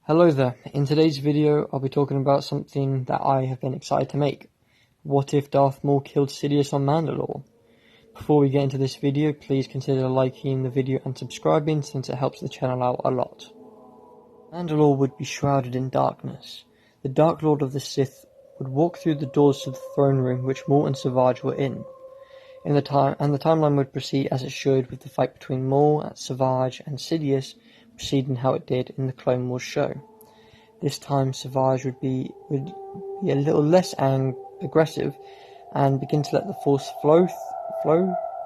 Hello there, in today's video I'll be talking about something that I have been excited to make. What if Darth Maul killed Sidious on Mandalore? Before we get into this video, please consider liking the video and subscribing since it helps the channel out a lot. Mandalore would be shrouded in darkness. The Dark Lord of the Sith would walk through the doors to the throne room which Maul and Savage were in. The timeline would proceed as it should, with the fight between Maul, Savage and Sidious proceeding how it did in the Clone Wars show. This time Savage would be a little less aggressive and begin to let the Force flow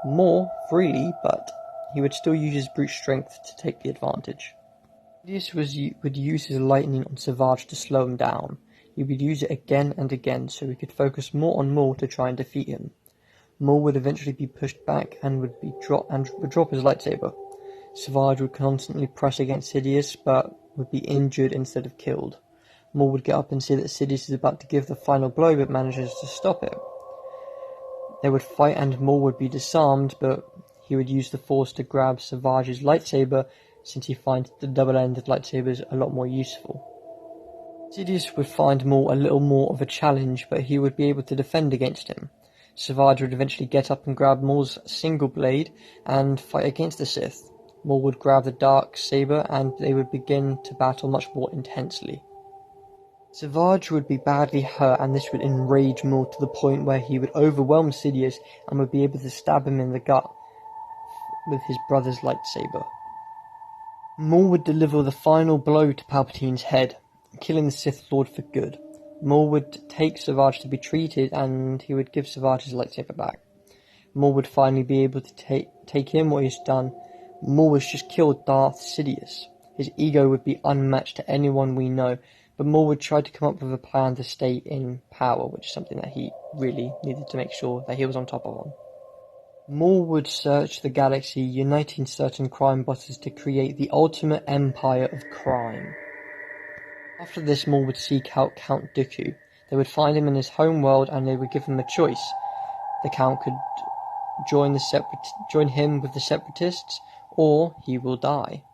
more freely, but he would still use his brute strength to take the advantage. Sidious would use his lightning on Savage to slow him down. He would use it again and again so he could focus more on Maul to try and defeat him. Maul would eventually be pushed back and would drop his lightsaber. Savage would constantly press against Sidious, but would be injured instead of killed. Maul would get up and see that Sidious is about to give the final blow, but manages to stop it. They would fight and Maul would be disarmed, but he would use the Force to grab Savage's lightsaber, since he finds the double-ended lightsabers a lot more useful. Sidious would find Maul a little more of a challenge, but he would be able to defend against him. Savage would eventually get up and grab Maul's single blade and fight against the Sith. Maul would grab the dark saber and they would begin to battle much more intensely. Savage would be badly hurt, and this would enrage Maul to the point where he would overwhelm Sidious and would be able to stab him in the gut with his brother's lightsaber. Maul would deliver the final blow to Palpatine's head, killing the Sith Lord for good. Maul would take Savage to be treated and he would give Savage his lightsaber back. Maul would finally be able to take him what he's done. Maul has just killed Darth Sidious. His ego would be unmatched to anyone we know, but Maul would try to come up with a plan to stay in power, which is something that he really needed to make sure that he was on top of. Maul would search the galaxy, uniting certain crime bosses to create the ultimate empire of crime. After this, Maul would seek out Count Dooku. They would find him in his home world and they would give him a choice. The Count could join him with the Separatists, or he will die.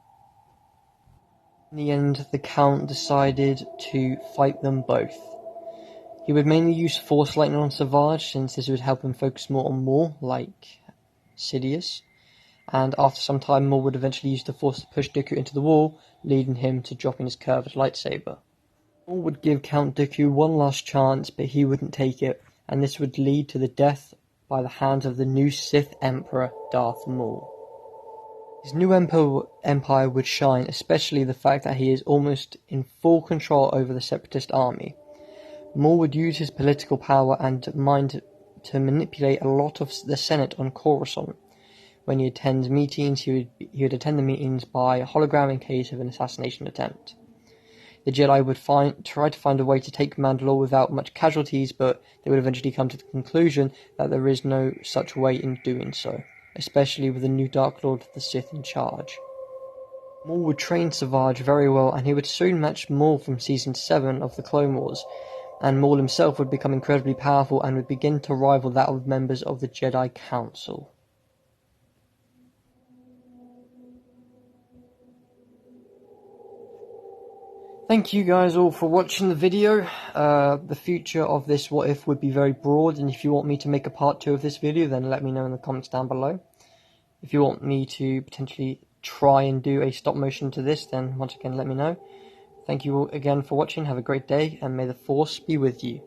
In the end, the Count decided to fight them both. He would mainly use Force Lightning on Savage, since this would help him focus more on Maul, like Sidious. And after some time, Maul would eventually use the Force to push Dooku into the wall, leading him to dropping his curved lightsaber. Maul would give Count Dooku one last chance, but he wouldn't take it, and this would lead to the death by the hands of the new Sith Emperor, Darth Maul. His new empire would shine, especially the fact that he is almost in full control over the Separatist army. Maul would use his political power and mind to manipulate a lot of the Senate on Coruscant. When he attends meetings, he would attend the meetings by hologram in case of an assassination attempt. The Jedi would try to find a way to take Mandalore without much casualties, but they would eventually come to the conclusion that there is no such way in doing so, especially with the new Dark Lord of the Sith in charge. Maul would train Savage very well, and he would soon match Maul from Season 7 of the Clone Wars, and Maul himself would become incredibly powerful and would begin to rival that of members of the Jedi Council. Thank you guys all for watching the video. The future of this what if would be very broad, and if you want me to make a part 2 of this video, then let me know in the comments down below. If you want me to potentially try and do a stop motion to this, then once again let me know. Thank you all again for watching, have a great day, and may the Force be with you.